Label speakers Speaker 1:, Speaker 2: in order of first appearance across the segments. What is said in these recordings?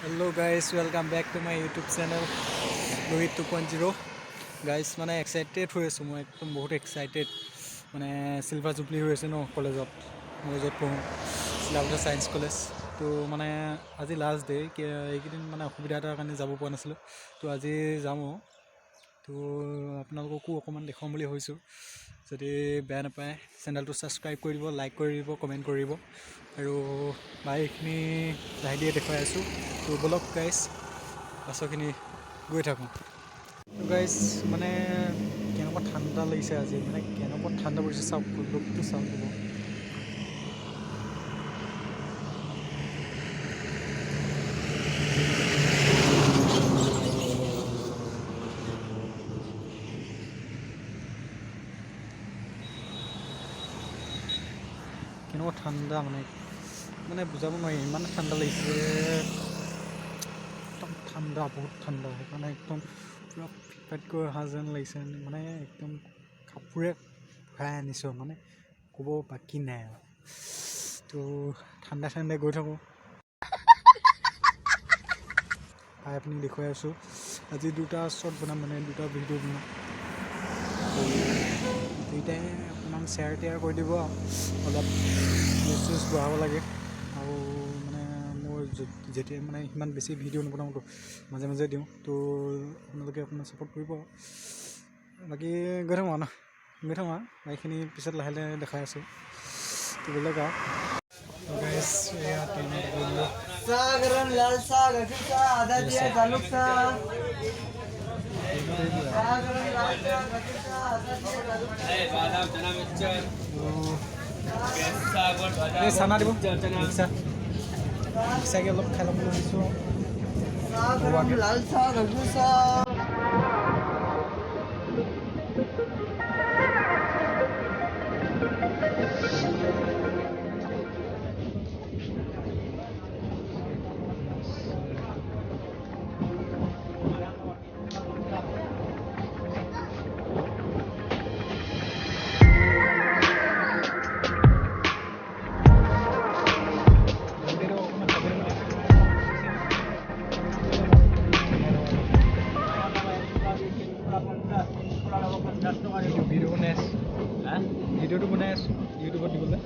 Speaker 1: Hello guys, welcome back to my YouTube channel Lohit 2.0 guys মানে excited হৈ আছোঁ মই একদম বহুত এক্সাইটেড মানে সিলভাৰ জুবলি হৈ আছে ন কলেজত মই য'ত পঢ়োঁ শিলাপথাৰ সায়েন্স কলেজ তো মানে আজি লাষ্ট ডে এইকেইদিন মানে অসুবিধা এটাৰ কাৰণে যাব পৰা নাছিলোঁ তো আজি যাম তো আপোনালোককো অকণমান দেখাম বুলি ভাবিছোঁ যদি বেয়া নাপায় চেনেলটো ছাবস্ক্ৰাইব কৰি দিব লাইক কৰি দিব কমেণ্ট কৰি দিব আৰু বাইকখিনি লাহে দিয়ে দেখুৱাই আছোঁ তো বলক গাইজ পাছৰখিনি গৈ থাকোঁ গাইজ মানে কেনেকুৱা ঠাণ্ডা লাগিছে আজি মানে কেনেকুৱা ঠাণ্ডা পৰিছে চাওক লোকটো চাওক হ'ব কেনেকুৱা ঠাণ্ডা মানে বুজাব নোৱাৰি ইমান ঠাণ্ডা লাগিছে একদম ঠাণ্ডা বহুত ঠাণ্ডা সেইকাৰণে একদম পূৰা ফিটফাটকৈ অহা যেন লাগিছে মানে একদম কাপোৰে ভৰাই আনিছোঁ মানে ক'ব বাকী নাই আৰু তো ঠাণ্ডাই গৈ থাকোঁ পাই আপুনি দেখুৱাই আছোঁ আজি দুটা শ্বৰ্ট বনাম মানে দুটা ভিডিঅ' বনাম দুইটাই অকণমান শ্বেয়াৰ কৰি দিব অলপ নিউজ বঢ়াব লাগে আৰু মানে মোৰ যেতিয়া মানে সিমান বেছি ভিডিঅ' নবনাওঁতো মাজে দিওঁ তো আপোনালোকে অকণমান ছাপোৰ্ট কৰিব বাকী গৈ থাকোঁ আৰু এইখিনি পিছত লাহে দেখাই আছোঁ তো বেলেগ আৰু
Speaker 2: सागरन लाल साग अखिसा आधा दिया चालू सा सागरन लाल साग अखिसा आधा दिया चालू
Speaker 3: ए बादाम चना मिक्सचर कैसा गोल
Speaker 1: এই চানা দিব
Speaker 3: चना
Speaker 1: মিক্সাৰকৈ অলপ খাই ল'ব লাগিছোঁ
Speaker 2: सागरन लाल साग अखिसा
Speaker 1: ভিডিঅ'টো বনাই আছোঁ ইউটিউবত দিবলৈ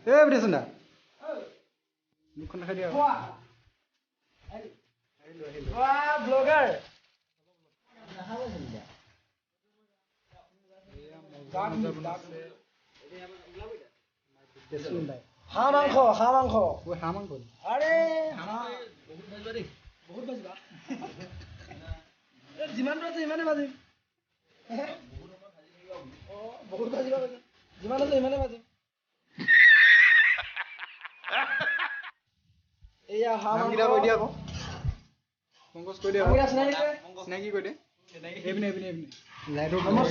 Speaker 1: এই বিদেশন দা মুখখন দেখাই দিয়া
Speaker 2: ব্লগাৰ হাঁহ মাংস আৰে বহুত বাজিবা যিমান আছে সিমানে বাজিম বহুত বাজিবা যিমান আছে সিমানে বাজিম এয়া হাঁহ মাংস কৈ দিয়া আকৌ পংকজ কৈ দিয়া চিনাকি কৈ দে এইপিনে লাইটৰ ভাল নহয়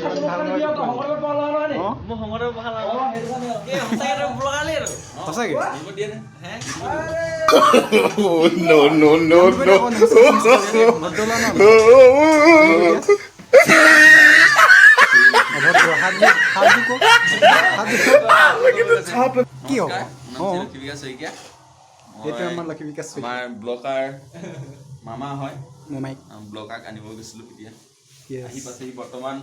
Speaker 2: মই সংগঠন ভাল এই সঁচাকে ব্লগাৰলে আৰু সঁচাকে দিয়ে না হে
Speaker 4: no no no no
Speaker 1: কি হ'ব
Speaker 3: আমাৰ ব্লগাৰ মামা হয়
Speaker 1: মোমাইক
Speaker 3: ব্লগাক আনিব গৈছিলো এতিয়া আহি পাছেহি বৰ্তমান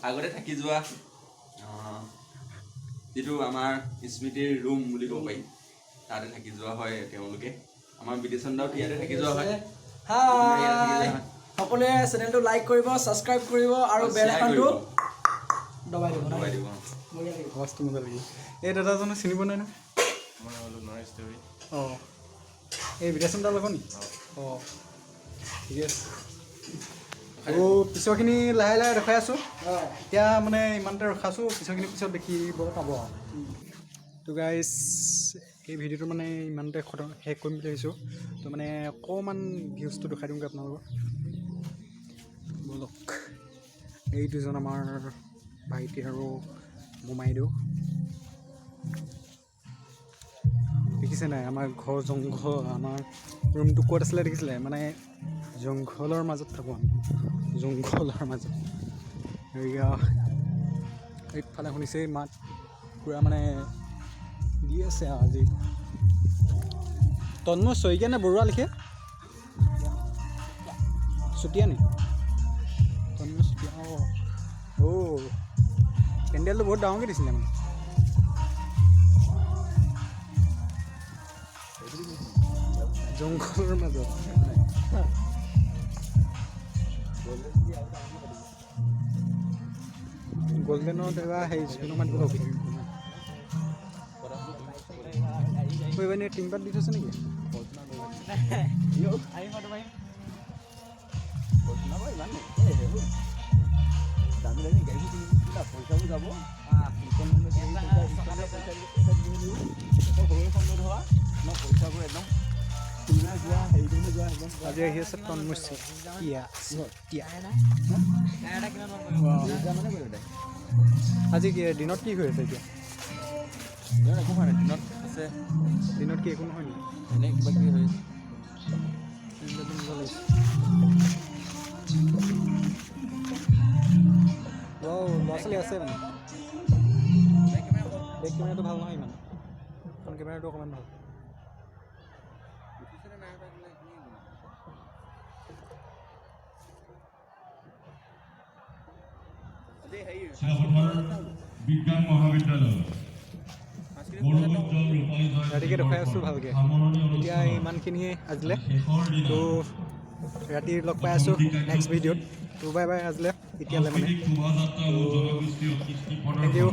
Speaker 3: আগতে থাকি যোৱা যিটো আমাৰ স্মৃতিৰ ৰুম বুলি ক'ব পাৰি তাতে থাকি যোৱা হয় তেওঁলোকে আমাৰ বিদেশনদাও ইয়াতে থাকি যোৱা হয়
Speaker 2: সকলোৱে চেনেলটো লাইক কৰিব ছাবস্ক্ৰাইব কৰিব আৰু বেল আইকনটো দবাই দিব
Speaker 1: বস্তু মজা লাগিল এই দাদাজনে চিনিব নাই ন অঁ এই বিদেশনদাৰ লগত নি অঁ ঠিক আছে আৰু পিছৰখিনি লাহে লাহে দেখাই আছোঁ এতিয়া মানে ইমানতে ৰখাইছোঁ পিছৰখিনি পিছত দেখিব পাব তো গাইজ এই ভিডিঅ'টো মানে ইমানতে শেষ কৰিম বুলি ভাবিছোঁ তো মানে অকণমান ভিউজটো দেখাই দিওঁগৈ আপোনালোকক বলক এই দুজন আমাৰ ভাইটি আৰু মোমাইদেউ দেখিছে নাই আমাৰ ঘৰ জংঘল আমাৰ ৰুমটো ক'ত আছিলে দেখিছিলে মানে জংঘলৰ মাজত থাকোঁ আমি জংঘলৰ মাজত এইফালে শুনিছে মাত পূৰা মানে দি আছে আজি তন্ময় শইকীয়া নে বৰুৱা লিখে চুতীয়া নি তন্ময় চুতীয়া অঁ পেণ্ডেলটো বহুত ডাঙৰকৈ দিছিলে মানে জংঘলৰ মাজত গল্ডেনত এবাৰ সেই স্কুলৰ মাতিব এনে টিংপাত দি থৈছে নেকি আজি আহি আছে তন্ময় আজি দিনত কি হৈ আছে এতিয়া
Speaker 3: একো হোৱা নাই দিনত আছে
Speaker 1: দিনত কি একো নহয় নেকি
Speaker 3: এনেই কিবা কিবি হৈ
Speaker 1: ল'ৰা ছোৱালী আছে মানে বেক কেমেৰাটো ভাল নহয় ইমান ফ্ৰণ্ট কেমেৰাটো অকণমান ভাল
Speaker 4: বিজ্ঞান মহাবিদ্যালয়
Speaker 1: ৰাতিকৈ দেখাই আছোঁ ভালকৈ এতিয়া ইমানখিনিয়ে আজিলে তো ৰাতি লগ পাই আছোঁ নেক্সট ভিডিঅ'ত তো বাই বাই আজিলে এতিয়ালৈ মানে থেংক ইউ